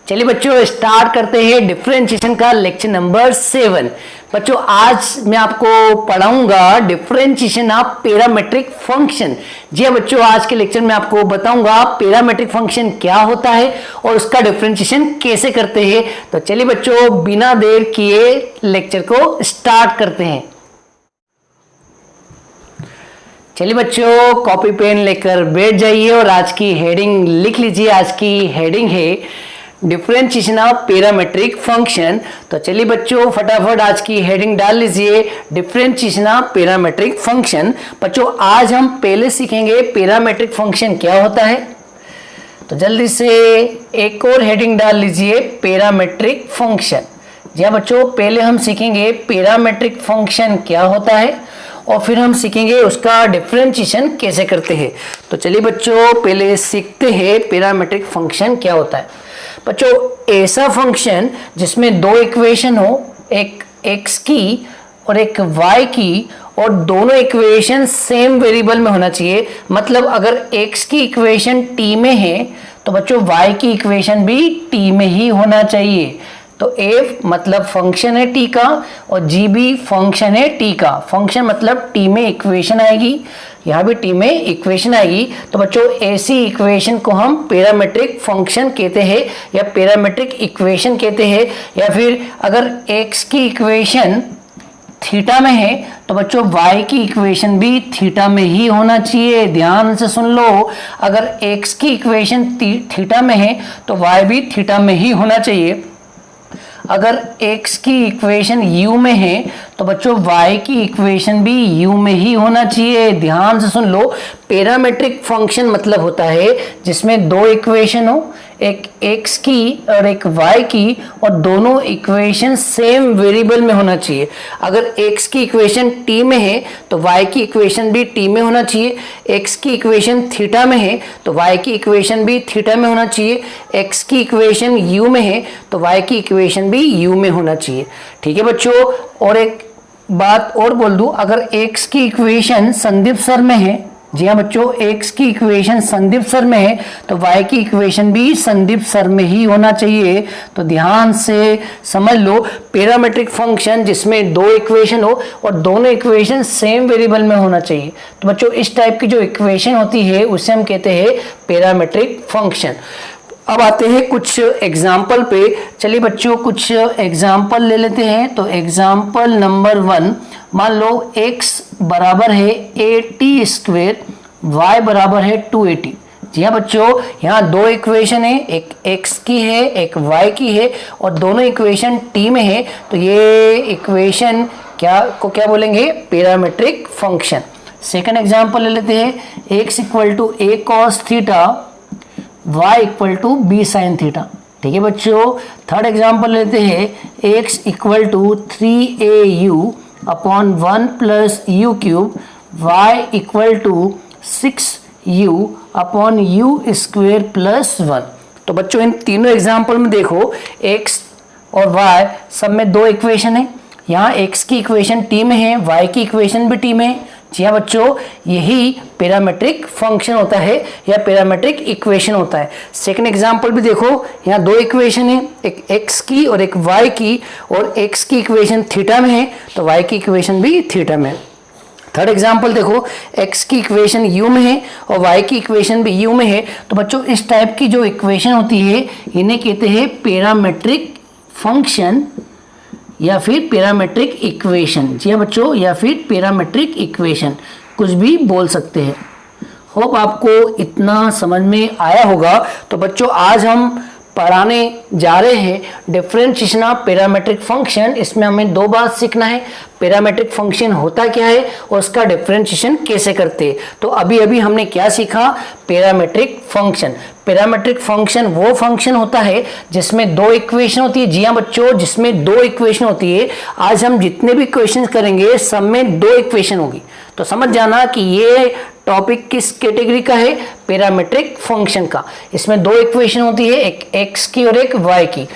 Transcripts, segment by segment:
चलिए बच्चों स्टार्ट करते हैं डिफरेंशिएशन का लेक्चर नंबर 7। बच्चों आज मैं आपको पढ़ाऊंगा डिफरेंशिएशन ऑफ पैरामेट्रिक फंक्शन। जी हाँ बच्चों, आज के लेक्चर में आपको बताऊंगा पैरामेट्रिक फंक्शन क्या होता है और उसका डिफरेंशिएशन कैसे करते हैं। तो चलिए बच्चों बिना देर किए लेक्चर को स्टार्ट करते हैं। चलिए बच्चों कॉपी पेन लेकर बैठ जाइए और आज की हेडिंग लिख लीजिए। आज की हेडिंग है डिफरेंशिएशन ऑफ पैरामेट्रिक फंक्शन। तो चलिए बच्चों फटाफट आज की हेडिंग डाल लीजिए, डिफरेंशिएशन ऑफ पैरामेट्रिक फंक्शन। बच्चों आज हम पहले सीखेंगे पैरामेट्रिक फंक्शन क्या होता है। तो जल्दी से एक और हेडिंग डाल लीजिए, पैरामेट्रिक फंक्शन। जी हाँ बच्चों, पहले हम सीखेंगे पैरामेट्रिक फंक्शन क्या होता है और फिर हम सीखेंगे उसका डिफरेंशिएशन कैसे करते हैं। तो चलिए बच्चों पहले सीखते हैं पैरामेट्रिक फंक्शन क्या होता है। बच्चों ऐसा फंक्शन जिसमें दो इक्वेशन हो, एक x की और एक y की, और दोनों इक्वेशन सेम वेरिएबल में होना चाहिए। मतलब अगर x की इक्वेशन t में है तो बच्चों y की इक्वेशन भी t में ही होना चाहिए। तो f मतलब फंक्शन है t का और g भी फंक्शन है t का। फंक्शन मतलब t में इक्वेशन आएगी, यहाँ भी t में इक्वेशन आएगी। तो बच्चों ऐसी इक्वेशन को हम पैरामेट्रिक फंक्शन कहते हैं या पैरामेट्रिक इक्वेशन कहते हैं। या फिर अगर x की इक्वेशन थीटा में है तो बच्चों y की इक्वेशन भी थीटा में ही होना चाहिए। ध्यान से सुन लो, अगर x की इक्वेशन थीटा में है तो y भी थीटा में ही होना चाहिए। अगर x की इक्वेशन u में है तो बच्चों y की इक्वेशन भी u में ही होना चाहिए। ध्यान से सुन लो, पैरामेट्रिक फंक्शन मतलब होता है जिसमें दो इक्वेशन हो, एक x की और एक y की, और दोनों इक्वेशन सेम वेरिएबल में होना चाहिए। अगर x की इक्वेशन t में है तो y की इक्वेशन भी t में होना चाहिए। x की इक्वेशन थीटा में है तो y की इक्वेशन भी थीटा में होना चाहिए। x की इक्वेशन u में है तो y की इक्वेशन भी u में होना चाहिए। ठीक है बच्चों, और एक बात और बोल दूं, अगर x की इक्वेशन संदीप सर में है, जी हाँ बच्चों x की इक्वेशन संदीप सर में है तो y की इक्वेशन भी संदीप सर में ही होना चाहिए। तो ध्यान से समझ लो, पैरामेट्रिक फंक्शन जिसमें दो इक्वेशन हो और दोनों इक्वेशन सेम वेरिएबल में होना चाहिए। तो बच्चों इस टाइप की जो इक्वेशन होती है उसे हम कहते हैं पैरामेट्रिक फंक्शन। अब आते हैं कुछ एग्जाम्पल पे। चलिए बच्चों कुछ एग्जाम्पल ले लेते हैं। तो एग्जाम्पल नंबर 1, मान लो x बराबर है 80² y बराबर है 280। जी हाँ बच्चों, यहाँ दो इक्वेशन है, एक x की है एक y की है, और दोनों इक्वेशन t में है। तो ये इक्वेशन क्या बोलेंगे, पैरामेट्रिक फंक्शन। सेकंड एग्जाम्पल ले लेते हैं, x = a cos theta y = b sin theta. ठीक है बच्चों, थर्ड एग्जाम्पल लेते हैं, x = 3au upon 1 + u³ y = 6u upon u² + 1। तो बच्चों इन तीनों एग्जाम्पल में देखो x और y सब में दो इक्वेशन है। यहाँ x की इक्वेशन t में है, y की इक्वेशन भी t में है। जी हाँ बच्चों, यही पैरामेट्रिक फंक्शन होता है या पैरामेट्रिक इक्वेशन होता है। सेकंड एग्जांपल भी देखो, यहाँ दो इक्वेशन है, एक x की और एक y की, और x की इक्वेशन थीटा में है तो y की इक्वेशन भी थीटा में है। थर्ड एग्जांपल देखो, x की इक्वेशन u में है और y की इक्वेशन भी u में है। तो बच्चों इस टाइप की जो इक्वेशन होती है इन्हें कहते हैं पैरामेट्रिक फंक्शन या फिर पैरामेट्रिक इक्वेशन। जी हाँ बच्चों, या फिर पैरामेट्रिक इक्वेशन, कुछ भी बोल सकते हैं। होप आपको इतना समझ में आया होगा। तो बच्चों आज हम पढ़ाने जा रहे हैं डिफरेंशिएशन ऑफ पैरामेट्रिक फंक्शन। इसमें हमें दो बात सीखना है, पैरामेट्रिक फंक्शन होता क्या है और उसका डिफरेंशिएशन कैसे करते हैं। तो अभी हमने क्या सीखा, पैरामेट्रिक फंक्शन। पैरामेट्रिक फंक्शन वो फंक्शन होता है जिसमें दो इक्वेशन होती है। जी हाँ बच्चों, जिसमें दो इक्वेशन होती है। आज हम जितने भी क्वेश्चन करेंगे सब में दो इक्वेशन होगी। तो समझ जाना कि ये टॉपिक किस कैटेगरी का है, पैरामेट्रिक फंक्शन का। इसमें दो इक्वेशन होती है, एक x की और एक y की।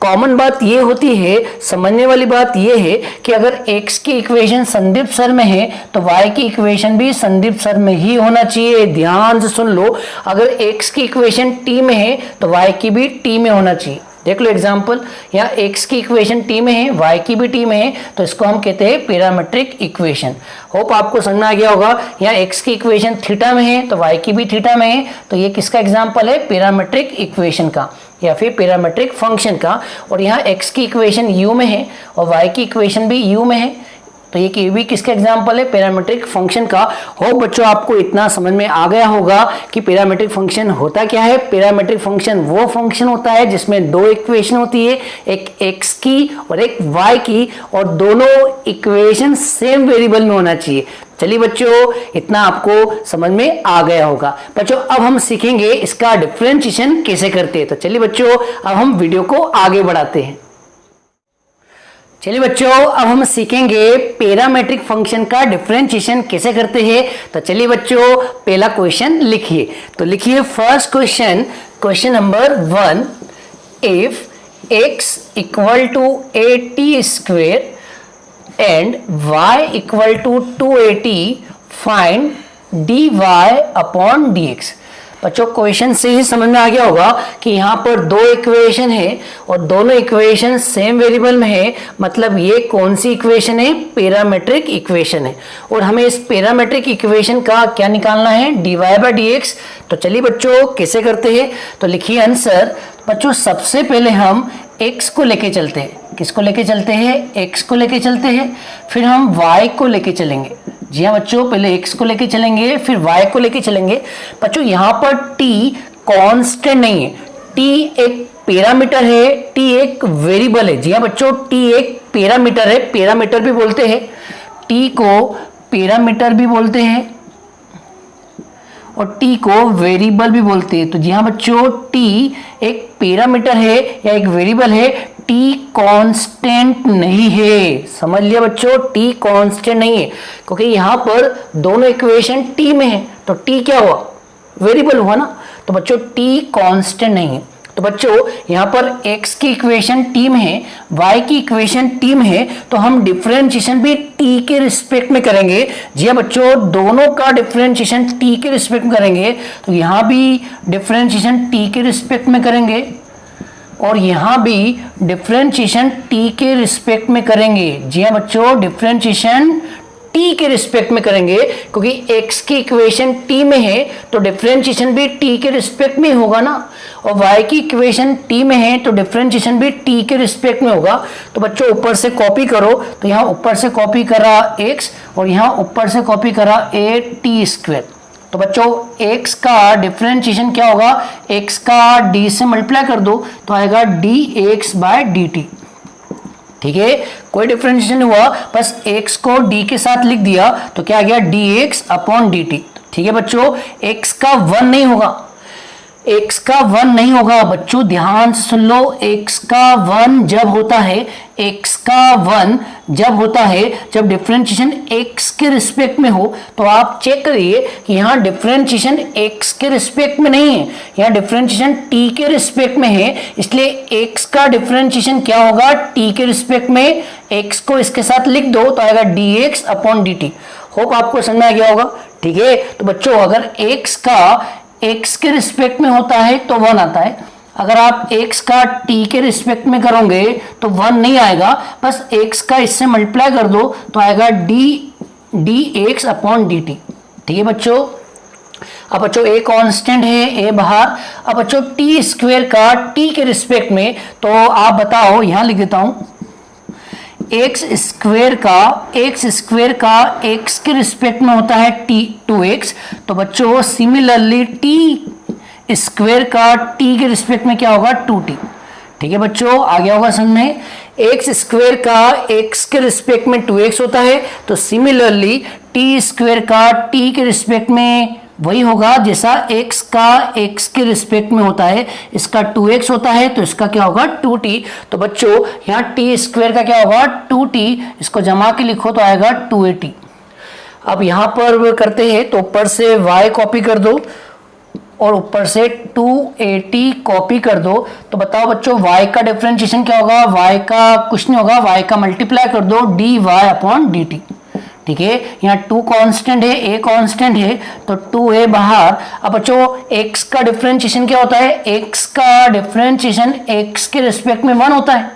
कॉमन बात ये होती है, समझने वाली बात ये है कि अगर x की इक्वेशन संदीप सर में है तो y की इक्वेशन भी संदीप सर में ही होना चाहिए। ध्यान से सुन लो, अगर x की इक्वेशन t में है तो y की भी t में होना चाहिए। देख लो एग्जाम्पल, यहाँ x की इक्वेशन t में है, y की भी t में है, तो इसको हम कहते हैं पैरामेट्रिक इक्वेशन। होप आपको समझ में आ गया होगा। यहाँ x की इक्वेशन थीटा में है तो y की भी थीटा में है, तो ये किसका एग्जाम्पल है? पैरामेट्रिक इक्वेशन का या फिर पैरामेट्रिक फंक्शन का। और यहाँ x की इक्वेशन u में है और y की इक्वेशन भी u में है, तो ये भी किसका एग्जाम्पल है? पैरामेट्रिक फंक्शन का। हो बच्चों आपको इतना समझ में आ गया होगा कि पैरामेट्रिक फंक्शन होता क्या है। पैरामेट्रिक फंक्शन वो फंक्शन होता है जिसमें दो इक्वेशन होती है, एक x की और एक y की, और दोनों इक्वेशन सेम वेरिएबल में होना चाहिए। चलिए बच्चों इतना आपको समझ में आ गया होगा। बच्चों अब हम सीखेंगे इसका डिफरेंशिएशन कैसे करते हैं। तो चलिए बच्चों अब हम वीडियो को आगे बढ़ाते हैं। चलिए बच्चों अब हम सीखेंगे पैरामेट्रिक फंक्शन का डिफरेंशिएशन कैसे करते हैं। तो चलिए बच्चों पहला क्वेश्चन लिखिए। तो लिखिए first question, question number 1, if x equal to 80 square and y equal to 280 find dy upon dx। बच्चों क्वेश्चन से ही समझ में आ गया होगा कि यहाँ पर दो इक्वेशन है और दोनों इक्वेशन सेम वेरिएबल में है, मतलब ये कौन सी इक्वेशन है? पैरामेट्रिक इक्वेशन है। और हमें इस पैरामेट्रिक इक्वेशन का क्या निकालना है? dy by dx। तो चलिए बच्चों कैसे करते हैं, तो लिखिए आंसर। बच्चों सबसे पहले हम x को लेके चलते हैं। किसको लेके चलते हैं? x को लेके चलते हैं। फिर हम y को लेके चलेंगे। जी हाँ बच्चों, पहले x को लेके चलेंगे फिर y को लेके चलेंगे। बच्चों यहाँ पर t कांस्टेंट नहीं है, t एक पैरामीटर है, t एक वेरिएबल है। जी हाँ बच्चों, t एक पैरामीटर है, पैरामीटर भी बोलते हैं, t को पैरामीटर भी बोलते हैं और t को वेरिएबल भी बोलते हैं। तो जी हाँ बच्चों, t एक पैरामीटर है या एक वेरिएबल है, t कांस्टेंट नहीं है। समझ लिया बच्चों, t कांस्टेंट नहीं है, क्योंकि यहाँ पर दोनों इक्वेशन t में है, तो t क्या हुआ? वेरिएबल हुआ ना। तो बच्चों t कांस्टेंट नहीं है। तो बच्चों यहाँ पर x की इक्वेशन t में है, y की इक्वेशन t में है, तो हम डिफरेंशिएशन भी t के रिस्पेक्ट में करेंगे। जी हाँ बच्चों, दोनों का डिफरेंशिएशन t के रिस्पेक्ट में करेंगे। तो यहाँ भी डिफरेंशिएशन t के रिस्पेक्ट में करेंगे और यहाँ भी डिफरेंशिएशन t के रिस्पेक्ट में करेंगे। जी हाँ बच्चों, डिफरेंशिएशन t के रिस्पेक्ट में करेंगे, क्योंकि x की इक्वेशन t में है तो डिफरेंशिएशन भी t के रिस्पेक्ट में होगा ना, और y की इक्वेशन t में है तो डिफरेंशिएशन भी t के रिस्पेक्ट में होगा। तो बच्चों ऊपर से कॉपी करो, तो यहाँ ऊपर से कॉपी करा x और यहाँ ऊपर से कॉपी करा a/t²। तो बच्चों x का डिफरेंशिएशन क्या होगा? x का d से मल्टीप्लाई कर दो तो आएगा dx बाय dt। ठीक है, कोई डिफरेंशिएशन नहीं हुआ, बस x को d के साथ लिख दिया तो क्या आ गया? dx upon dt। ठीक है बच्चों, x का 1 नहीं होगा, x का 1 नहीं होगा। बच्चों ध्यान से सुन लो, x का 1 जब होता है, x का 1 जब होता है जब डिफरेंशिएशन x के रिस्पेक्ट में हो। तो आप चेक करिए कि यहाँ डिफरेंशिएशन x के रिस्पेक्ट में नहीं है, यहाँ डिफरेंशिएशन t के रिस्पेक्ट में है, इसलिए x का डिफरेंशिएशन क्या होगा? t के रिस्पेक्ट में। x को इसके साथ लिख दो तो आएगा dx अपॉन dt। होप आपको समझ में आ गया होगा। ठीक है, तो बच्चों अगर x का x के रिस्पेक्ट में होता है तो 1 आता है, अगर आप x का t के रिस्पेक्ट में करोगे तो 1 नहीं आएगा, बस x का इससे मल्टीप्लाई कर दो तो आएगा dx अपॉन dt। ठीक है बच्चों, अब बच्चों a कांस्टेंट है, a बाहर। अब बच्चों t स्क्वायर का t के रिस्पेक्ट में, तो आप बताओ, यहां लिख देता हूं, एक्स स्क्वेयर का x के रिस्पेक्ट में होता है t2x। तो बच्चों सिमिलरली t स्क्वेयर का t के रिस्पेक्ट में क्या होगा? 2t। ठीक है बच्चों, आ गया होगा समझ में। एक्स स्क्वेयर का x के रिस्पेक्ट में 2x होता है, तो सिमिलरली t स्क्वेयर का t के रिस्पेक्ट में वही होगा जैसा x का x के रिस्पेक्ट में होता है। इसका 2x होता है तो इसका क्या होगा? 2t। तो बच्चों यहाँ t स्क्वायर का क्या होगा? 2t। इसको जमा के लिखो तो आएगा 280। अब यहाँ पर करते हैं तो ऊपर से y कॉपी कर दो और ऊपर से 280 कॉपी कर दो। तो बताओ बच्चों y का डिफरेंशिएशन क्या होगा? y का कुछ नहीं होगा, y का मल्टीप्लाई कर दो dy अपॉन dt। ठीक है, यहाँ 2 कांस्टेंट है, a कांस्टेंट है, तो 2a बाहर। अब बच्चों x का डिफरेंशिएशन क्या होता है, x का डिफरेंशिएशन x के रिस्पेक्ट में 1 होता है।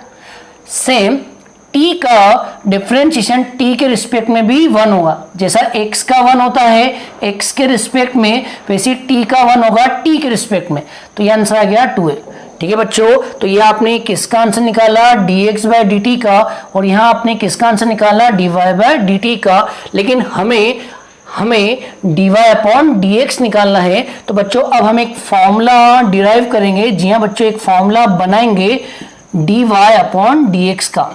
सेम t का डिफरेंशिएशन t के रिस्पेक्ट में भी 1 होगा। जैसा x का 1 होता है x के रिस्पेक्ट में, वैसे t का 1 होगा t के रिस्पेक्ट में। तो ये आंसर आ गया 2a। ठीक है बच्चों, तो ये आपने किसका आंसर निकाला, dx बाय dt का, और यहाँ आपने किसका आंसर निकाला, dy बाय dt का। लेकिन हमें dy अपॉन dx निकालना है। तो बच्चों अब हम एक फॉर्मूला डिराइव करेंगे। जी हाँ बच्चों, एक फॉर्मूला बनाएंगे dy अपॉन dx का।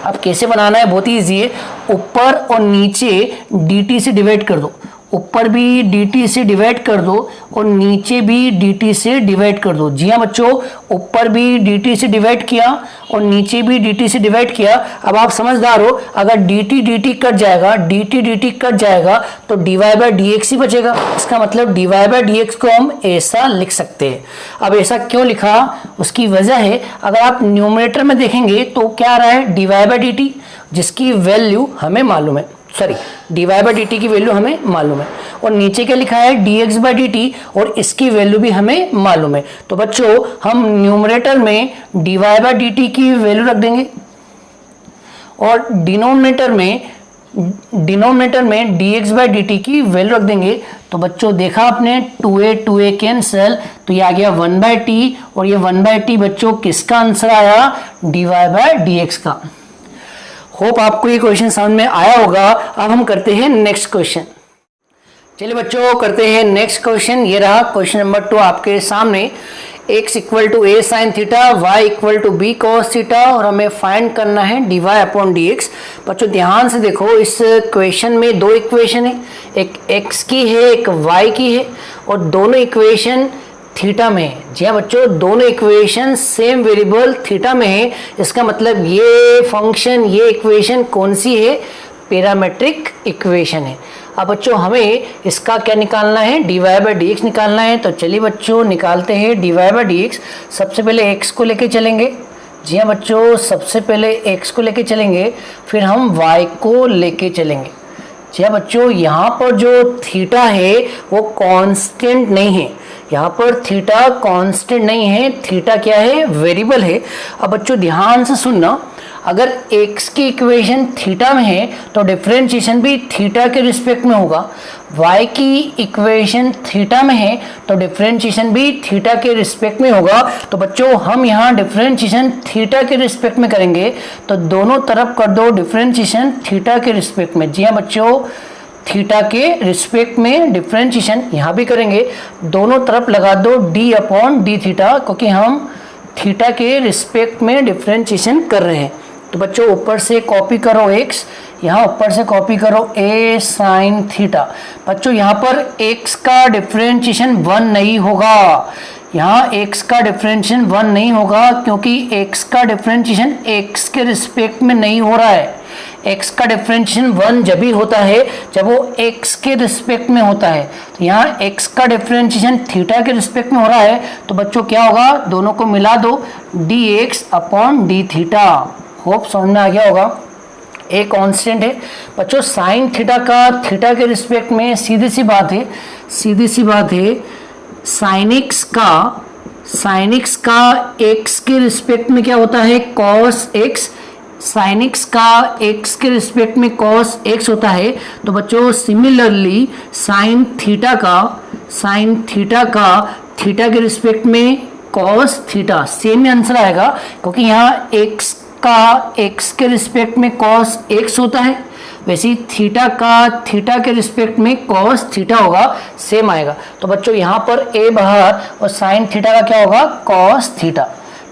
अब कैसे बनाना है, बहुत ही ईजी है। ऊपर और नीचे dt से डिवाइड कर दो, ऊपर भी dt से डिवाइड कर दो और नीचे भी dt से डिवाइड कर दो। जी हाँ बच्चों, ऊपर भी dt से डिवाइड किया और नीचे भी dt से डिवाइड किया। अब आप समझदार हो, अगर dt कट जाएगा, dt कट जाएगा तो dy बाय dx ही बचेगा। इसका मतलब dy बाय dx को हम ऐसा लिख सकते हैं। अब ऐसा क्यों लिखा, उसकी वजह है, अगर आप न्यूमरेटर में देखेंगे तो क्या आ रहा है, dy बाय dt, जिसकी वैल्यू हमें मालूम है, सॉरी dy बाय dt की वैल्यू हमें मालूम है, और नीचे क्या लिखा है, dx बाय dt, और इसकी वैल्यू भी हमें मालूम है। तो बच्चों हम न्यूमरेटर में dy बाय dt की वैल्यू रख देंगे और डिनोमिनेटर में dx बाय dt की वैल्यू रख देंगे। तो बच्चों देखा आपने 2a कैंसिल, तो ये आ गया 1/t, और ये 1/t बच्चों किसका आंसर आया, dy बाय dx का। होप आपको ये क्वेश्चन समझ में आया होगा। अब हम करते हैं नेक्स्ट क्वेश्चन। चलिए बच्चों करते हैं नेक्स्ट क्वेश्चन। ये रहा क्वेश्चन नंबर 2 आपके सामने। x equal to a sine theta, y equal to b cos theta, और हमें फाइंड करना है dy अपॉन dx। बच्चों ध्यान से देखो, इस क्वेश्चन में 2 इक्वेशन है, एक x की है एक y की है, और दोनों इक्वेशन थीटा में है। जी हाँ बच्चों, दोनों इक्वेशन सेम वेरिएबल थीटा में है। इसका मतलब ये फंक्शन, ये इक्वेशन कौन सी है, पैरामेट्रिक इक्वेशन है। अब बच्चों हमें इसका क्या निकालना है, dy बाय dx निकालना है। तो चलिए बच्चों निकालते हैं dy बाय dx। सबसे पहले x को लेके चलेंगे। जी हाँ बच्चों, सबसे पहले x को लेके चलेंगे, फिर हम y को लेके चलेंगे। जी हाँ बच्चों, यहाँ पर जो थीटा है वो कांस्टेंट नहीं है, यहाँ पर थीटा कांस्टेंट नहीं है, थीटा क्या है, वेरिएबल है। अब बच्चों ध्यान से सुनना, अगर x की इक्वेशन थीटा में है तो डिफरेंशिएशन भी थीटा के रिस्पेक्ट में होगा, y की इक्वेशन थीटा में है तो डिफरेंशिएशन भी थीटा के रिस्पेक्ट में होगा। तो बच्चों हम यहाँ डिफरेंशिएशन थीटा के रिस्पेक्ट में करेंगे, तो दोनों तरफ कर दो डिफरेंशिएशन थीटा के रिस्पेक्ट में। जी हाँ बच्चों, थीटा के रिस्पेक्ट में डिफरेंशिएशन यहाँ भी करेंगे, दोनों तरफ लगा दो d अपॉन डी थीटा, क्योंकि हम थीटा के रिस्पेक्ट में डिफरेंशिएशन कर रहे हैं। तो बच्चों ऊपर से कॉपी करो x, यहाँ ऊपर से कॉपी करो a साइन थीटा। बच्चों यहाँ पर x का डिफरेंशिएशन 1 नहीं होगा, यहाँ x का डिफरेंशिएशन 1 नहीं होगा, क्योंकि x का डिफरेंशिएशन x के रिस्पेक्ट में नहीं हो रहा है। x का डिफरेंशिएशन 1 जब भी होता है जब वो x के रिस्पेक्ट में होता है। तो यहाँ x का डिफरेंशिएशन थीटा के रिस्पेक्ट में हो रहा है, तो बच्चों क्या होगा, दोनों को मिला दो, dx upon d theta. Hope समझ में आ गया होगा। ए कांस्टेंट है बच्चों, साइन थीटा का थीटा के रिस्पेक्ट में सीधी सी बात है, साइन एक्स का एक्स के रिस्पेक्ट में क्या होता है, कॉस एक्स। साइन एक्स का एक्स के रिस्पेक्ट में कॉस एक्स होता है। तो बच्चों सिमिलरली साइन थीटा का थीटा के रिस्पेक्ट में कॉस थीटा, सेम ही आंसर आएगा, क्योंकि यहाँ एक्स का एक्स के रिस्पेक्ट में कॉस एक्स होता है, वैसे ही थीटा का थीटा के रिस्पेक्ट में कॉस थीटा होगा, सेम आएगा। तो बच्चों यहाँ पर a बाहर और साइन थीटा का क्या होगा, कॉस थीटा।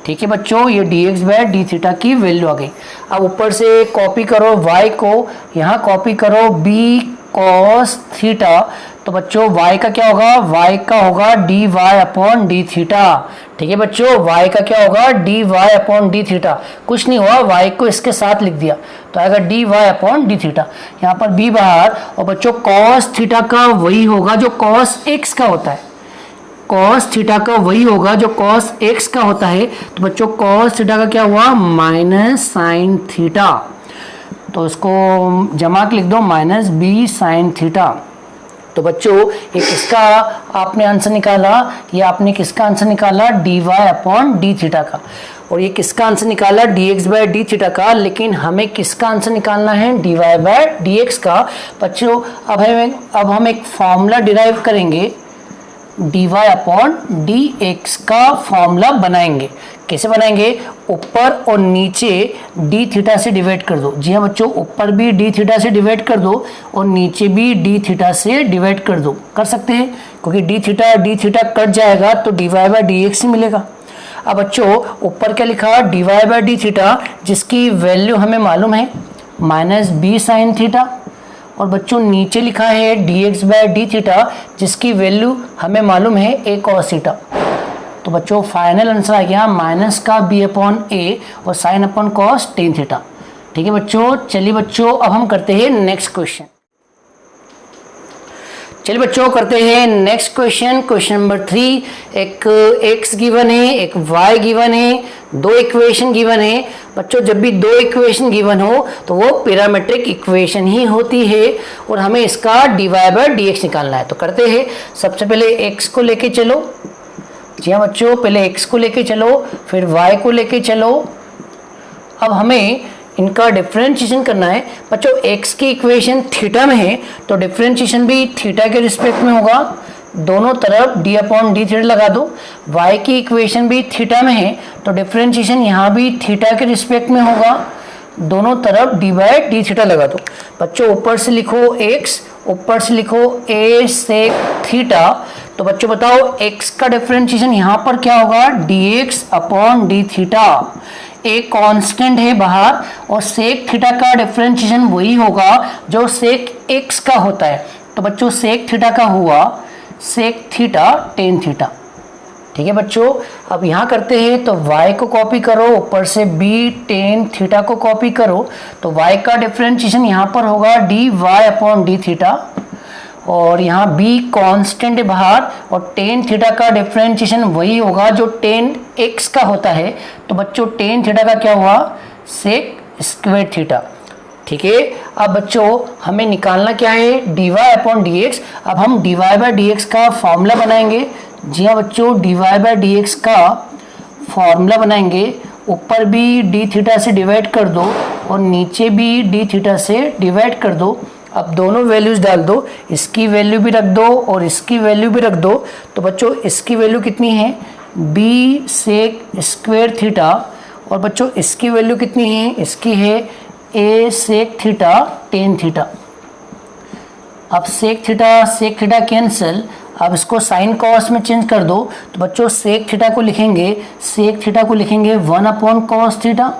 ठीक है बच्चों, ये dx बाय डी थीटा की वैल्यू आ गई। अब ऊपर से कॉपी करो y को, यहाँ कॉपी करो b कॉस थीटा। तो बच्चों y का क्या होगा, y का होगा dy अपॉन डी थीटा। ठीक है बच्चों, y का क्या होगा, dy अपॉन डी थीटा। कुछ नहीं हुआ, y को इसके साथ लिख दिया तो आएगा dy अपॉन डी थीटा। यहाँ पर b बाहर, और बच्चों कॉस थीटा का वही होगा जो कॉस x का होता है, कॉस थीटा का वही होगा जो कॉस x का होता है। तो बच्चों कॉस थीटा का क्या हुआ, माइनस साइन थीटा। तो इसको जमा के लिख दो माइनस बी साइन थीटा। तो बच्चों ये किसका आपने आंसर निकाला, ये आपने किसका आंसर निकाला, d y upon d theta का। और ये किसका आंसर निकाला, d x by D theta का। लेकिन हमें किसका आंसर निकालना है, d Y by D x का। बच्चों अब हम एक फॉर्मूला डिराइव करेंगे, d y upon d x का फॉर्मूला बनाएंगे। कैसे बनाएंगे, ऊपर और नीचे डी थीटा से डिवाइड कर दो। जी हाँ बच्चों, ऊपर भी डी थीटा से डिवाइड कर दो और नीचे भी डी थीटा से डिवाइड कर दो। कर सकते हैं क्योंकि डी थीटा कट जाएगा तो D Y by D X ही मिलेगा। अब बच्चों ऊपर क्या लिखा, D Y by D theta जिसकी वैल्यू हमें मालूम है माइनस बी साइन थीटा। और बच्चों नीचे लिखा है d x by D theta जिसकी वैल्यू हमें मालूम है ए कॉस थीटा। तो बच्चों फाइनल आंसर आ गया माइनस का बी अपॉन ए और sine upon cos tan theta. ठीक है बच्चों, चलिए बच्चों अब हम करते हैं नेक्स्ट क्वेश्चन। चलिए बच्चों करते हैं नेक्स्ट क्वेश्चन। क्वेश्चन नंबर 3, एक x गिवन है, एक y गिवन है, दो इक्वेशन गिवन है। बच्चों जब भी दो इक्वेशन गिवन हो तो वो पैरामीट्रिक इक्वेशन ही होती है और हमें इसका d Y by D x निकालना है। तो करते हैं, सबसे पहले x को लेके चलो। जी हाँ बच्चों, पहले x को लेके चलो, फिर y को लेके चलो। अब हमें इनका डिफरेंशिएशन करना है। बच्चों x की इक्वेशन थीटा में है तो डिफरेंशिएशन भी थीटा के रिस्पेक्ट में होगा, दोनों तरफ d अपॉन डी थीटा लगा दो। y की इक्वेशन भी थीटा में है तो डिफरेंशिएशन यहाँ भी थीटा के रिस्पेक्ट में होगा, दोनों तरफ d बाय डी थीटा लगा दो। बच्चों ऊपर से लिखो x, ऊपर से लिखो a सेक थीटा। तो बच्चों बताओ x का डिफरेंशिएशन यहाँ पर क्या होगा, dx अपॉन डी थीटा। एक कांस्टेंट है बाहर और सेक थीटा का डिफरेंशिएशन वही होगा जो सेक x का होता है। तो बच्चों सेक थीटा का हुआ सेक थीटा टेन थीटा। ठीक है बच्चों, अब यहाँ करते हैं तो y को कॉपी करो, ऊपर से b टेन थीटा को कॉपी करो। तो y का डिफरेंशिएशन यहाँ पर होगा d y upon d theta और यहाँ b कांस्टेंट है बाहर और टेन थीटा का डिफरेंशिएशन वही होगा जो टेन x का होता है। तो बच्चों टेन थीटा का क्या हुआ, सेक स्क्वायर थीटा। ठीक है, अब बच्चों हमें निकालना क्या है, d y upon d x. अब हम d Y by D x का फॉर्मूला बनाएंगे। जी हाँ बच्चों, d Y by D x का फॉर्मूला बनाएंगे। ऊपर भी डी थीटा से डिवाइड कर दो और नीचे भी डी थीटा से डिवाइड कर दो। अब दोनों वैल्यूज डाल दो, इसकी वैल्यू भी रख दो और इसकी वैल्यू भी रख दो। तो बच्चों इसकी वैल्यू कितनी है, b सेक स्क्वायर थीटा और बच्चों इसकी वैल्यू कितनी है, इसकी है a sec theta tan theta. अब सेक थीटा कैंसिल, अब इसको साइन कॉस में चेंज कर दो। तो बच्चों सेक थीटा को लिखेंगे 1 अपॉन कॉस थीटा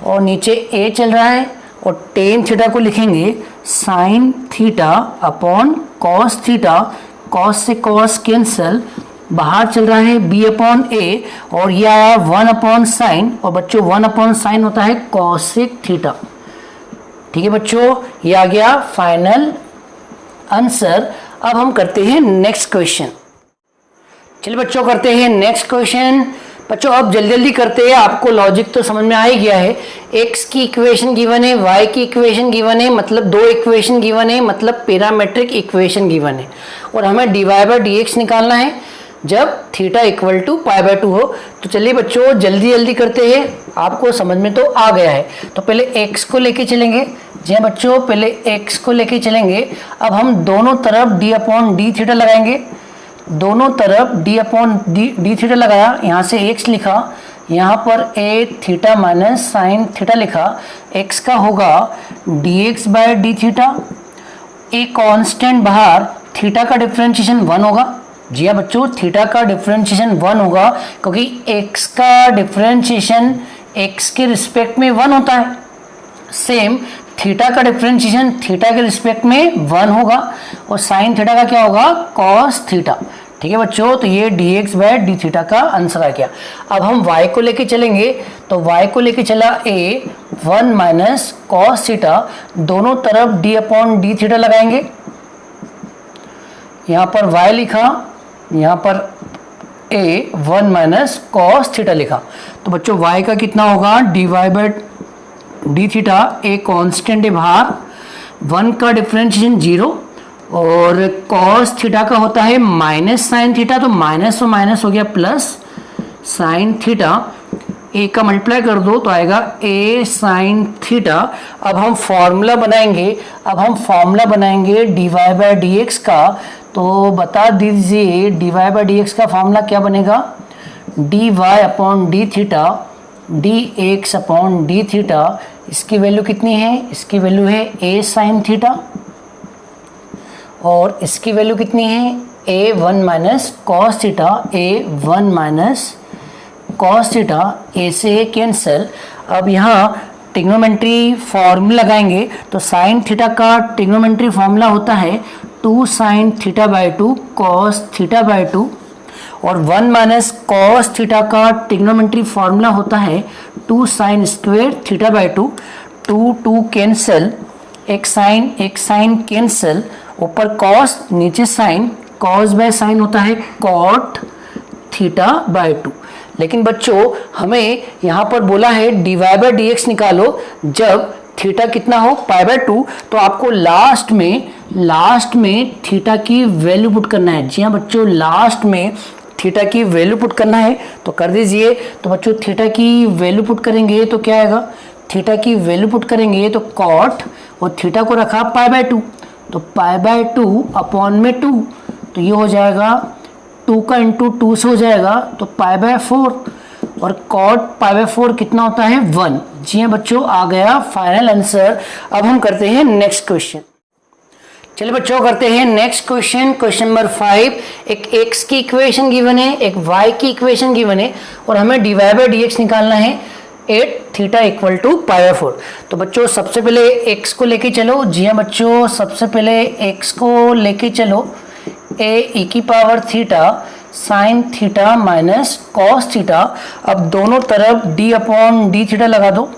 और नीचे a चल रहा है और टेन थीटा को लिखेंगे sine theta upon cos theta. Cos से कॉस कैंसिल, बाहर चल रहा है b अपॉन a और ये आया 1 अपॉन साइन और बच्चों 1 अपॉन साइन होता है कॉसेक थीटा। ठीक है बच्चों, ये आ गया फाइनल आंसर। अब हम करते हैं नेक्स्ट क्वेश्चन। चलिए बच्चों करते हैं नेक्स्ट क्वेश्चन। बच्चों अब जल्दी करते हैं, आपको लॉजिक तो समझ में आ ही गया है। x की इक्वेशन गिवन है, y की इक्वेशन गिवन है, मतलब दो इक्वेशन गिवन है, मतलब पैरामेट्रिक इक्वेशन गिवन है और हमें d Y by D x निकालना है जब theta equal to pi by 2 हो। तो चलिए बच्चों जल्दी करते हैं, आपको समझ में तो आ गया है। तो पहले x को लेके चलेंगे। जी हाँ बच्चों, पहले x को लेके चलेंगे। अब हम दोनों तरफ d अपॉन डी थीटा लगाएंगे, दोनों तरफ d अपॉन डी थीटा लगाया, यहाँ से x लिखा, यहाँ पर a theta minus sine theta लिखा। x का होगा dx by D theta, a constant बाहर, थीटा का डिफरेंशिएशन 1 होगा। जी हाँ बच्चों, थीटा का डिफरेंशिएशन 1 होगा क्योंकि x का डिफरेंशिएशन x के रिस्पेक्ट में 1 होता है। सेम थीटा का डिफरेंशिएशन थीटा के रिस्पेक्ट में 1 होगा और साइन थीटा का क्या होगा, कॉस थीटा। ठीक है बच्चों, तो ये dx बाय डी थीटा का आंसर आ गया। अब हम y को लेके चलेंगे। तो y को लेके चला a 1 माइनस कॉस थीटा, दोनों तरफ d अपॉन डी थीटा लगाएंगे। यहाँ पर y लिखा, यहाँ पर a 1 माइनस कॉस थीटा लिखा। तो बच्चों y का कितना होगा, d Y by D theta a constant है बाहर, 1 का डिफरेंशिएशन 0 और कॉस थीटा का होता है माइनस साइन थीटा, तो माइनस और माइनस हो गया प्लस साइन थीटा, ए का मल्टीप्लाई कर दो तो आएगा ए साइन थीटा। अब हम फॉर्मूला बनाएंगे d y by d x का, तो बता दीजिए d y by d x का फॉर्मूला क्या बनेगा, d y upon d theta d x upon d theta. इसकी वैल्यू कितनी है, इसकी वैल्यू है ए साइन थीटा और इसकी वैल्यू कितनी है ए वन माइनस कॉस थीटा, ए वन माइनस कॉस थीटा, ए से कैंसिल। अब यहाँ ट्रिग्नोमेट्री फॉर्मूला लगाएंगे तो साइन थीटा का ट्रिग्नोमेट्री फॉर्मूला होता है 2 sine theta by 2 cos theta by 2 और 1 माइनस कॉस थीटा का ट्रिग्नोमेट्री फॉर्मूला होता है 2 sign square theta by 2, 2 cancel, एक साइन कैंसिल, ऊपर कॉस नीचे साइन, कॉस बाय साइन होता है कॉट थीटा बाई 2। लेकिन बच्चों हमें यहाँ पर बोला है d y by d x निकालो जब थीटा कितना हो पाई बाय 2, तो आपको लास्ट में थीटा की वैल्यू पुट करना है। जी हाँ बच्चों, लास्ट में थीटा की वैल्यू पुट करना है, तो कर दीजिए। तो बच्चों थीटा की वैल्यू पुट करेंगे तो क्या आएगा, थीटा की वैल्यू पुट करेंगे तो कॉट और थीटा को रखा पाई बाय 2, तो पाई बाय 2 अपॉन में 2, तो ये हो जाएगा 2 का इंटू 2 से हो जाएगा तो पाई बाय 4 और कॉट पाई बाय 4 कितना होता है 1। जी हाँ बच्चों, आ गया फाइनल आंसर। अब हम करते हैं नेक्स्ट क्वेश्चन। चलिए बच्चों करते हैं नेक्स्ट क्वेश्चन, क्वेश्चन नंबर 5। एक x की इक्वेशन गिवन है, एक y की इक्वेशन गिवन है और हमें d y by d x निकालना है 8 theta equal to pi by 4। तो बच्चों सबसे पहले x को लेके चलो। जी हाँ बच्चों, सबसे पहले x को लेके चलो, ए की power theta sine theta minus cos theta. अब दोनों तरफ d अपॉन डी थीटा लगा दो,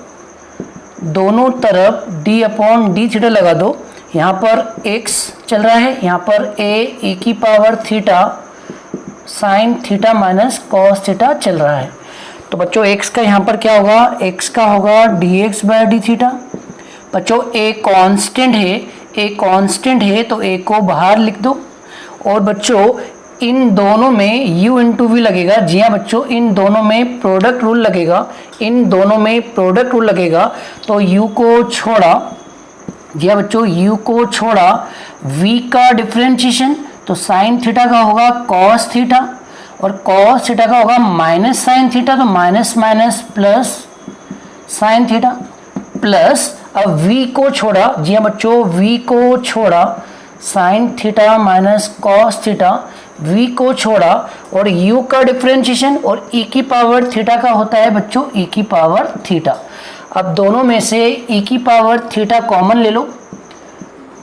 दोनों तरफ d अपॉन डी थीटा लगा दो। यहाँ पर x चल रहा है, यहाँ पर ए की power theta sine theta minus cos theta चल रहा है। तो बच्चों x का यहाँ पर क्या होगा, x का होगा D x by D theta. बच्चों a कांस्टेंट है तो a को बाहर लिख दो और बच्चों इन दोनों में u इंटू वी लगेगा। जी हाँ बच्चों, इन दोनों में प्रोडक्ट रूल लगेगा, तो u को छोड़ा, जी हाँ बच्चों u को छोड़ा v का डिफरेंशिएशन, तो साइन थीटा का होगा कॉस थीटा और कॉस थीटा का होगा माइनस साइन थीटा, तो minus minus plus sine theta plus, अब v को छोड़ा, जी हाँ बच्चों v को छोड़ा sine theta minus cos theta, v को छोड़ा और u का डिफरेंशिएशन और e की पावर थीटा का होता है बच्चों e की पावर थीटा। अब दोनों में से e की पावर थीटा कॉमन ले लो।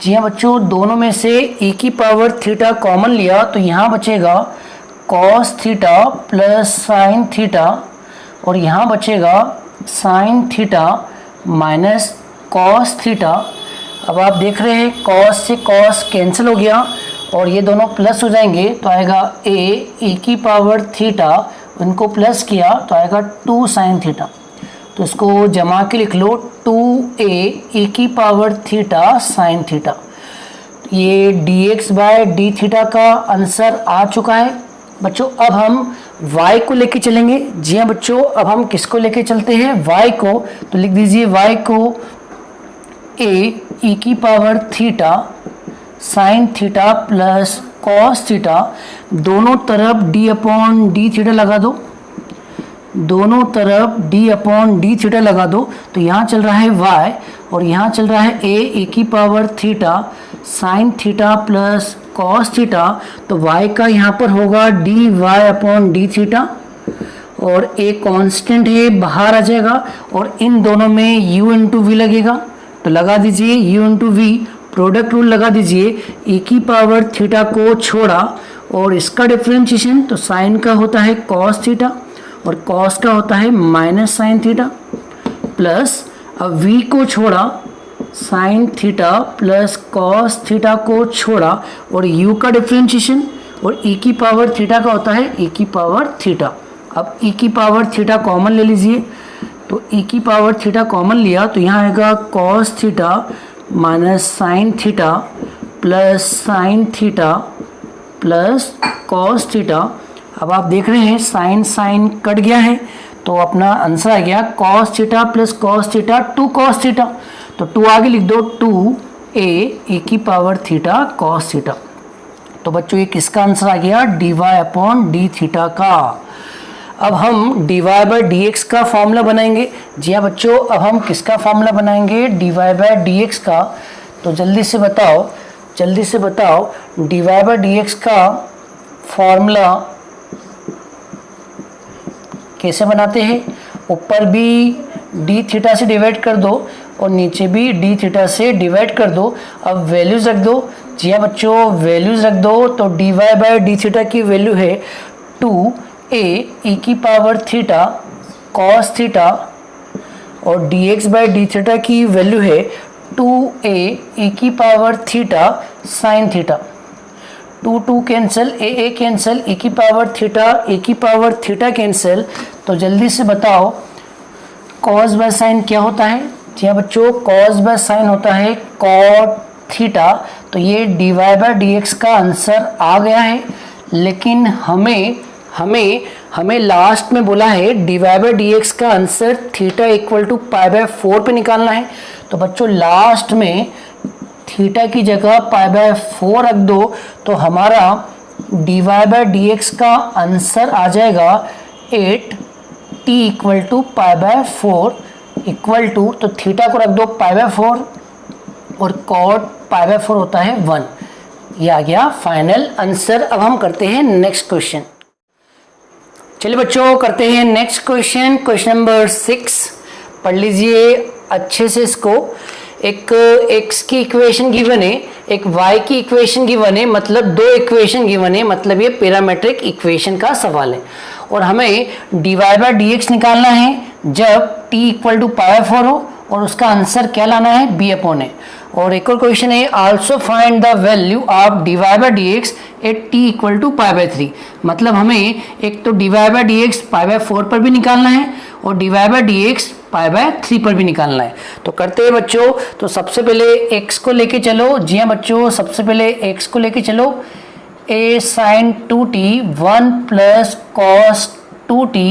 जी हाँ बच्चों, दोनों में से e की पावर थीटा कॉमन लिया तो यहाँ बचेगा cos theta plus sine theta और यहाँ बचेगा sine theta minus cos theta. अब आप देख रहे हैं कॉस से कॉस कैंसिल हो गया और ये दोनों प्लस हो जाएंगे, तो आएगा ए की पावर थीटा, उनको प्लस किया तो आएगा 2 साइन थीटा। तो इसको जमा के लिख लो 2a की पावर थीटा साइन थीटा। ये dx बाय डी थीटा का आंसर आ चुका है। बच्चों अब हम y को लेके चलेंगे। जी हाँ बच्चों, अब हम किसको लेके चलते हैं, y को। तो लिख दीजिए y को a की power theta sine theta plus cos theta, दोनों तरफ d अपॉन डी थीटा लगा दो, दोनों तरफ d अपॉन डी थीटा लगा दो। तो यहाँ चल रहा है y और यहाँ चल रहा है a की power theta sine theta plus cos theta, तो y का यहाँ पर होगा dy अपॉन डी थीटा और a कांस्टेंट है बाहर आ जाएगा और इन दोनों में u इंटू वी लगेगा, तो लगा दीजिए u into v, product rule लगा दीजिए। e की पावर थीटा को छोड़ा और इसका डिफरेंशिएशन, तो साइन का होता है कॉस थीटा और कॉस का होता है माइनस साइन थीटा प्लस, अब v को छोड़ा sine theta plus cos theta को छोड़ा और u का डिफरेंशिएशन और e की पावर थीटा का होता है e की पावर थीटा। अब e की पावर थीटा कॉमन ले लीजिए, तो तो e की पावर थीटा कॉमन लिया तो यहाँ आएगा cos theta minus sine theta plus sine theta plus cos theta. अब आप देख रहे हैं साइन साइन कट गया है तो अपना आंसर आ गया cos theta plus cos theta 2 cos theta. तो 2 आगे लिख दो 2a e की पावर थीटा cos थीटा। तो बच्चों ये किसका आंसर आ गया dy अपॉन डी थीटा का। अब हम dy बाई डी एक्स का फॉर्मूला बनाएंगे। जी हाँ बच्चों, अब हम किसका फॉर्मूला बनाएंगे dy बाई डी एक्स का। तो जल्दी से बताओ dy बाई डी एक्स का फॉर्मूला कैसे बनाते हैं। ऊपर भी डी थीटा से डिवाइड कर दो और नीचे भी डी थीटा से डिवाइड कर दो। अब वैल्यूज रख दो। जी हाँ बच्चों, वैल्यूज रख दो। तो dy बाई डी थीटा की वैल्यू है 2a e की पावर थीटा cos थीटा और dx बाई डी थीटा की वैल्यू है 2a e की power theta sin theta. 2 cancel, a cancel, e की पावर थीटा कैंसिल। तो जल्दी से बताओ cos बाय साइन क्या होता है। जी हाँ बच्चों, cos बाय साइन होता है cot थीटा। तो ये dy बाई डी एक्स का आंसर आ गया है। लेकिन हमें लास्ट में बोला है dy बाई डी एक्स का answer theta equal to pi by 4 पे निकालना है। तो बच्चों लास्ट में थीटा की जगह पाई बाय 4 रख दो तो हमारा dy बाई डी एक्स का आंसर आ जाएगा 8t equal to pi by 4 equal to, तो थीटा को रख दो पाई बाय 4 और कॉट पाई बाय 4 होता है 1। ये आ गया फाइनल आंसर। अब हम करते हैं नेक्स्ट क्वेश्चन। चलिए बच्चों करते हैं नेक्स्ट क्वेश्चन नंबर 6। पढ़ लीजिए अच्छे से इसको। एक x की इक्वेशन गिवन है, एक y की इक्वेशन गिवन है, मतलब दो इक्वेशन गिवन है, मतलब ये पैरामेट्रिक इक्वेशन का सवाल है। और हमें dy बाई डी एक्स निकालना है जब t equal to pi by 4 हो और उसका आंसर क्या लाना है b अपॉन ए। और एक और क्वेश्चन है also find the value of dy by d x at t equal to pi by 3। मतलब हमें एक तो dy by d x pi by 4 पर भी निकालना है और dy by d x pi by 3 पर भी निकालना है। तो करते हैं बच्चों। तो सबसे पहले x को लेके चलो। जी हाँ बच्चों, सबसे पहले x को लेके चलो। a sin 2t 1 plus cos 2t।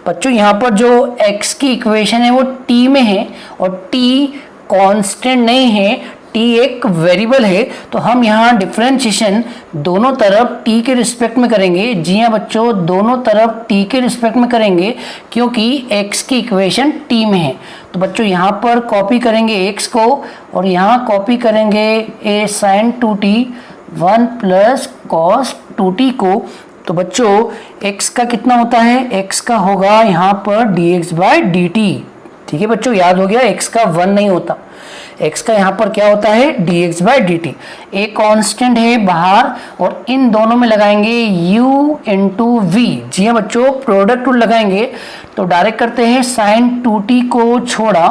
बच्चों यहाँ पर जो x की इक्वेशन है वो t में है और t कांस्टेंट नहीं है, t एक वेरिएबल है। तो हम यहाँ डिफरेंशिएशन दोनों तरफ t के रिस्पेक्ट में करेंगे। जी हाँ बच्चों, दोनों तरफ t के रिस्पेक्ट में करेंगे क्योंकि x की इक्वेशन t में है। तो बच्चों यहाँ पर कॉपी करेंगे x को और यहाँ कॉपी करेंगे a sin 2t 1 plus cos 2t को। तो बच्चों x का कितना होता है, x का होगा यहाँ पर dx बाई dt। ठीक है बच्चों, याद हो गया, x का 1 नहीं होता, x का यहाँ पर क्या होता है dx by dt। a constant है बाहर और इन दोनों में लगाएंगे u इंटू v। जी हाँ बच्चों, प्रोडक्ट रूल लगाएंगे। तो डायरेक्ट करते हैं साइन 2t को छोड़ा।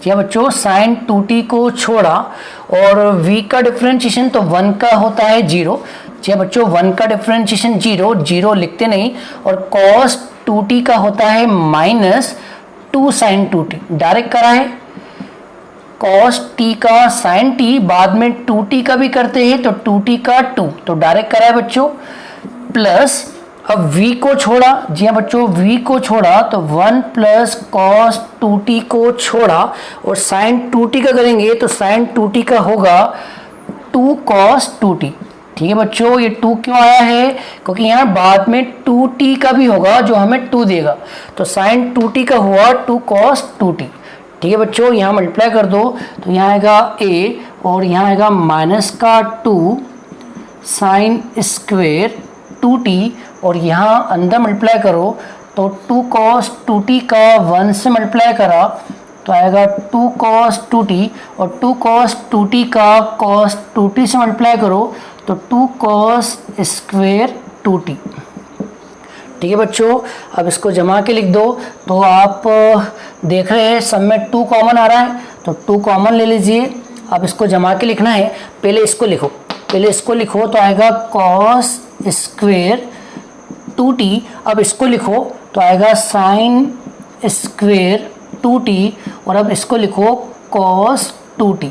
जी हाँ बच्चों, साइन 2t को छोड़ा और v का डिफरेंशिएशन तो 1 का होता है 0। जी हाँ बच्चों, 1 का डिफरेंशिएशन 0 लिखते नहीं। और cos 2t का होता है माइनस 2 साइन 2t। डायरेक्ट करा है cos t का sin t, बाद में 2t का भी करते हैं तो 2t का 2, तो डायरेक्ट करा है बच्चों। प्लस अब v को छोड़ा। जी हाँ बच्चों, v को छोड़ा तो 1 प्लस cos 2t को छोड़ा और sin 2t का करेंगे तो sin 2t का होगा 2 cos 2t। ठीक है बच्चों, ये 2 क्यों आया है, क्योंकि यहाँ बाद में 2t का भी होगा जो हमें 2 देगा। तो sin 2t का हुआ 2 cos 2t। ठीक है बच्चों, यहाँ मल्टीप्लाई कर दो तो यहाँ आएगा a और यहाँ आएगा माइनस का 2 साइन स्क्वेयर 2t और यहाँ अंदर मल्टीप्लाई करो तो 2 cos 2t का 1 से मल्टीप्लाई करा तो आएगा 2 cos 2t और 2 cos 2t का cos 2t से मल्टीप्लाई करो तो 2 cos स्क्वेयर 2t। ठीक है बच्चों, अब इसको जमा के लिख दो। तो आप देख रहे हैं सब में 2 कॉमन आ रहा है तो 2 कॉमन ले लीजिए। अब इसको जमा के लिखना है, पहले इसको लिखो तो आएगा cos स्क्वेयर 2t। अब इसको लिखो तो आएगा साइन स्क्वेयर 2t और अब इसको लिखो cos 2t।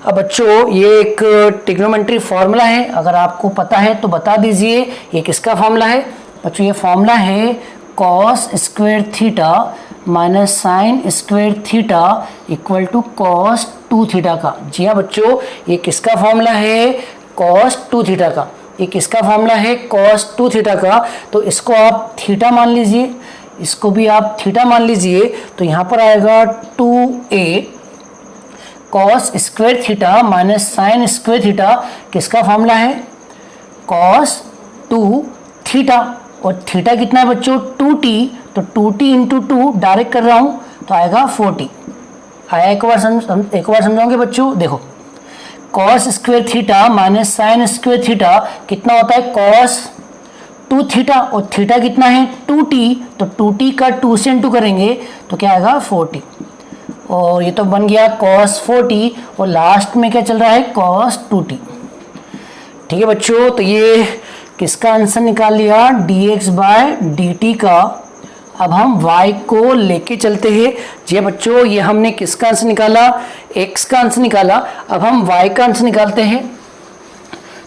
अब बच्चों ये एक ट्रिग्नोमेट्री फॉर्मूला है, अगर आपको पता है तो बता दीजिए ये किसका फॉर्मूला है। बच्चों ये फॉर्मूला है cos square theta minus sine square theta equal to cos 2 theta का। जी हाँ बच्चों, ये किसका फॉर्मूला है, cos 2 थीटा का। ये किसका फॉर्मूला है, cos 2 थीटा का। तो इसको आप थीटा मान लीजिए, इसको भी आप थीटा मान लीजिए। तो यहाँ पर आएगा 2a cos square theta minus sine square theta किसका फॉर्मूला है, cos 2 थीटा। और थीटा कितना है बच्चों, 2t, तो 2t इंटू 2 डायरेक्ट कर रहा हूँ तो आएगा 40। आया एक बार समझाओगे बच्चों। देखो cos square theta minus sine square theta कितना होता है, cos 2 थीटा, और थीटा कितना है 2t, तो 2t का 2 से इंटू करेंगे तो क्या आएगा 40। और ये तो बन गया cos 40 और लास्ट में क्या चल रहा है, cos 2t। ठीक है बच्चों, तो ये किसका आंसर निकाल लिया, dx बाय dt का। अब हम y को लेके चलते हैं। जी बच्चों, ये हमने किसका आंसर निकाला, x का आंसर निकाला। अब हम y का आंसर निकालते हैं।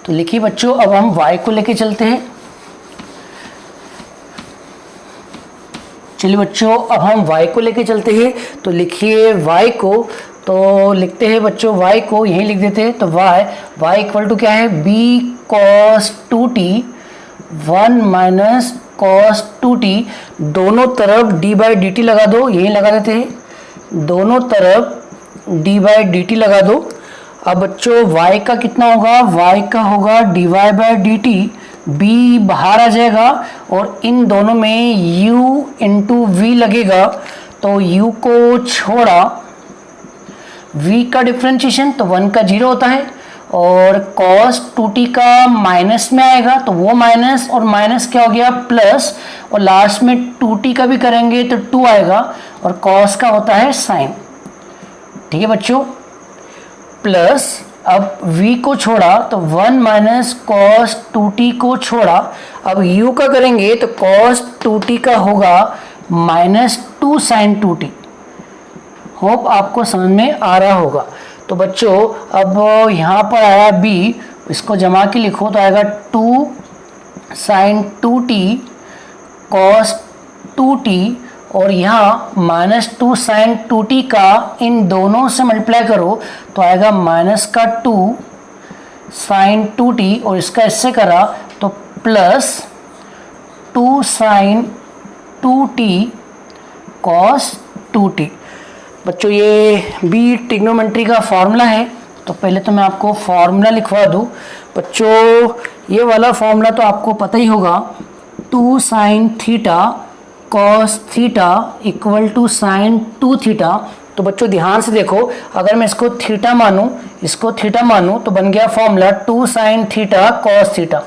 तो लिखिए बच्चों, अब हम y को लेके चलते हैं। चलिए बच्चों, अब हम y को लेके चलते हैं। तो लिखिए y को, तो लिखते हैं बच्चों y को, यहीं लिख देते हैं। तो y इक्वल टू क्या है, b cos 2t 1 minus cos 2t। दोनों तरफ d बाई डी टी लगा दो, यहीं लगा देते हैं। दोनों तरफ d बाई डी टी लगा दो। अब बच्चों y का कितना होगा, y का होगा dy by D T, b बाहर आ जाएगा और इन दोनों में u इंटू वी लगेगा। तो u को छोड़ा v का डिफ्रेंशिएशन, तो 1 का 0 होता है। और cos 2t का माइनस में आएगा, तो वो माइनस और माइनस क्या हो गया, प्लस, और लास्ट में 2t का भी करेंगे तो 2 आएगा, और cos का होता है साइन। ठीक है बच्चों, प्लस अब v को छोड़ा तो 1 माइनस cos 2t को छोड़ा। अब u का करेंगे तो cos 2t का होगा माइनस 2 साइन 2t। होप आपको समझ में आ रहा होगा। तो बच्चों अब यहाँ पर आया b, इसको जमा के लिखो तो आएगा 2 साइन 2t cos 2t, और यहाँ माइनस 2 साइन 2t का इन दोनों से मल्टीप्लाई करो तो आएगा माइनस का 2 साइन 2t, और इसका इससे करा तो plus 2 sign 2t cos 2t। बच्चों ये बी ट्रिग्नोमेट्री का फॉर्मूला है। तो पहले तो मैं आपको फॉर्मूला लिखवा दूँ। बच्चों ये वाला फॉर्मूला तो आपको पता ही होगा, 2 sine theta cos theta equal to sine 2 theta. तो बच्चों ध्यान से देखो, अगर मैं इसको थीटा मानूँ, इसको थीटा मानूँ तो बन गया formula 2 sine theta cos theta.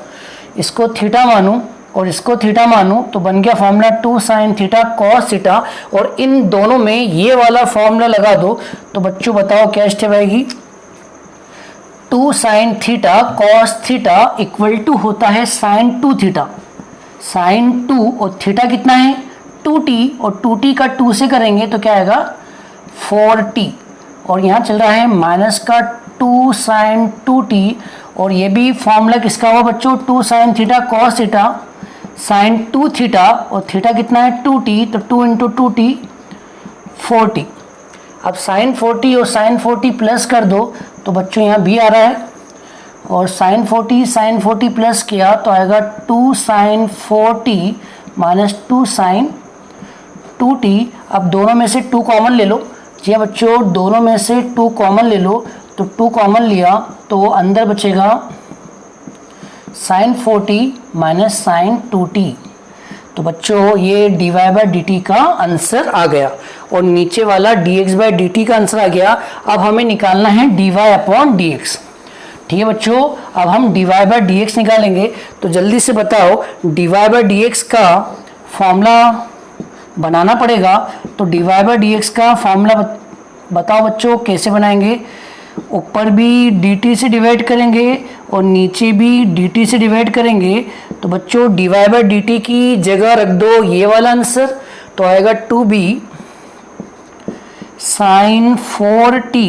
इसको थीटा मानूँ और इसको थीटा मानूँ तो बन गया formula 2 sine theta cos theta, और इन दोनों में ये वाला फॉर्मूला लगा दो। तो बच्चों बताओ क्या स्टेप आएगी, 2 sine theta cos theta equal to होता है साइन 2 थीटा। साइन 2 और थीटा कितना है 2t, और 2t का 2 से करेंगे तो क्या आएगा 4t, और यहाँ चल रहा है माइनस का 2 साइन 2t। और ये भी फॉर्मूला किसका हुआ बच्चों, 2 sine theta cos theta sine 2 theta, और थीटा कितना है 2t, तो 2 इंटू 2t 4t। अब साइन 40 और साइन 40 प्लस कर दो तो बच्चों यहाँ भी आ रहा है, और साइन 40 प्लस किया तो आएगा 2 sign 4t minus 2 sign 2t। अब दोनों में से 2 कॉमन ले लो। जी हाँ बच्चों, दोनों में से 2 कॉमन ले लो। तो 2 कॉमन लिया तो अंदर बचेगा साइन 40 माइनस साइन 2t। तो बच्चों ये dy बाई डी टी का आंसर आ गया, और नीचे वाला dx बाई डी टी का आंसर आ गया। अब हमें निकालना है dy अपॉन dx। ठीक है बच्चों, अब हम dy बाई dx निकालेंगे। तो जल्दी से बताओ dy बाई dx का फॉर्मूला बनाना पड़ेगा। तो dy बाई dx का फॉर्मूला बताओ बच्चों कैसे बनाएंगे। ऊपर भी dt से डिवाइड करेंगे और नीचे भी dt से डिवाइड करेंगे। तो बच्चों dy बाई डी टी की जगह रख दो ये वाला आंसर, तो आएगा 2b sign 4t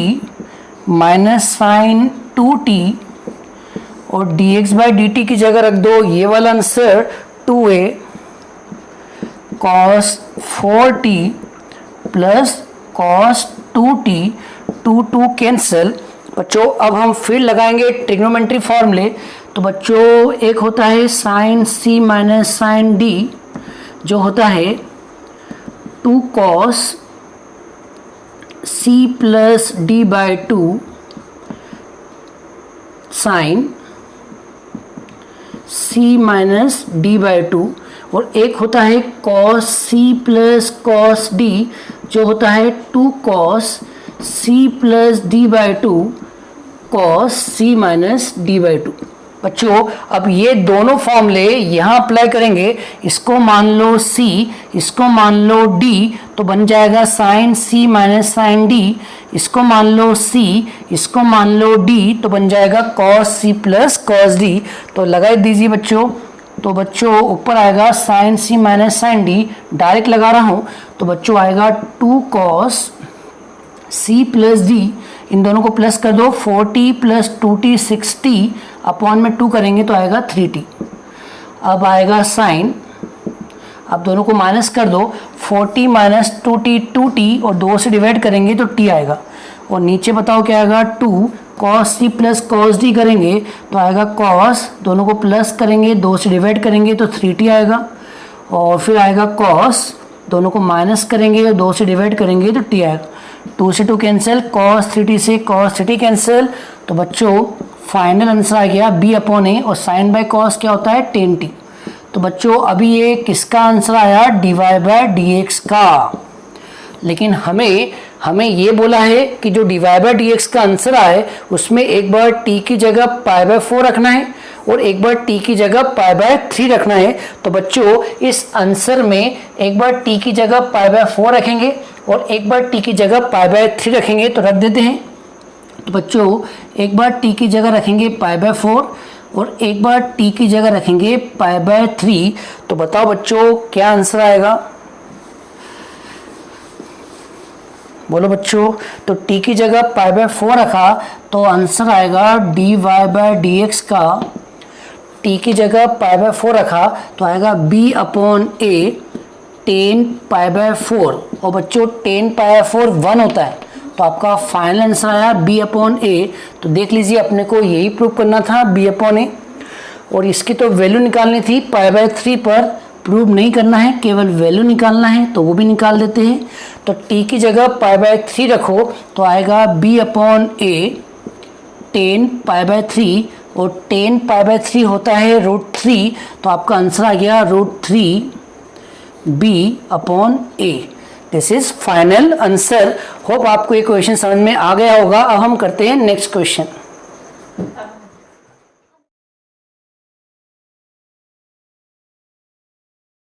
minus sign 2t और dx बाई dt की जगह रख दो ये वाला answer 2a cos 4t plus cos 2t 2 cancel. बच्चों अब हम फिर लगाएंगे ट्रिग्नोमेट्री फॉर्मूले। तो बच्चों एक होता है sine c minus sine d जो होता है 2 cos c plus d by 2 sine c minus d by 2 और एक होता है cos c plus cos d जो होता है 2 cos c plus d by 2 cos c minus d by 2। बच्चों अब ये दोनों फॉर्मूले यहाँ अप्लाई करेंगे, इसको मान लो c, इसको मान लो d, तो बन जाएगा sine c minus sine d, इसको मान लो c, इसको मान लो d, तो बन जाएगा cos c plus cos d। तो लगा दीजिए बच्चों। तो बच्चों ऊपर आएगा sine c minus sine d, direct लगा रहा हूँ। तो बच्चों आएगा 2 cos c प्लस d, इन दोनों को प्लस कर दो 4t plus 2t 6t upon में 2 करेंगे तो आएगा 3t। अब आएगा साइन, अब दोनों को माइनस कर दो 4t माइनस 2t 2t और 2 से डिवाइड करेंगे तो t आएगा और नीचे बताओ क्या आएगा 2 cos c plus cos d करेंगे तो आएगा cos, दोनों को प्लस करेंगे 2 से डिवाइड करेंगे तो 3t आएगा और फिर आएगा cos, दोनों को माइनस करेंगे और 2 से डिवाइड करेंगे तो t आएगा। 2 से 2 कैंसिल, cos 3t से cos 3t कैंसिल। तो बच्चों फाइनल आंसर आ गया b अपॉन a और साइन बाय cos क्या होता है 10t। तो बच्चों अभी ये किसका आंसर आया dy बाय dx का। लेकिन हमें ये बोला है कि जो dy बाय dx का आंसर आए उसमें एक बार t की जगह पाई बाय 4 रखना है और एक बार t की जगह पाई बाय 3 रखना है। तो बच्चों इस आंसर में एक बार t की जगह पाई बाय 4 रखेंगे और एक बार t की जगह पाई बाय 3 रखेंगे, तो रख देते हैं। तो बच्चों एक बार t की जगह रखेंगे पाई बाय 4 और एक बार t की जगह रखेंगे पाई बाय 3। तो बताओ बच्चों क्या आंसर आएगा, बोलो बच्चों। तो t की जगह पाई बाय 4 रखा तो आंसर आएगा dy बाय dx का, t की जगह पाई बाय 4 रखा तो आएगा b upon a 10 pi by 4 और बच्चों 10 पाई बाय 4 1 होता है। तो आपका फाइनल आंसर आया b अपॉन a। तो देख लीजिए अपने को यही प्रूव करना था b अपॉन a और इसकी तो वैल्यू निकालनी थी पाई बाय 3 पर, प्रूव नहीं करना है केवल वैल्यू निकालना है तो वो भी निकाल देते हैं। तो t की जगह पाई बाय 3 रखो तो आएगा b upon a 10 pi by 3 और 10 पाई बाय 3 होता है √3। तो आपका आंसर आ गया √3 b upon a। This is final answer. Hope आपको ये क्वेश्चन समझ में आ गया होगा। अब हम करते हैं नेक्स्ट क्वेश्चन।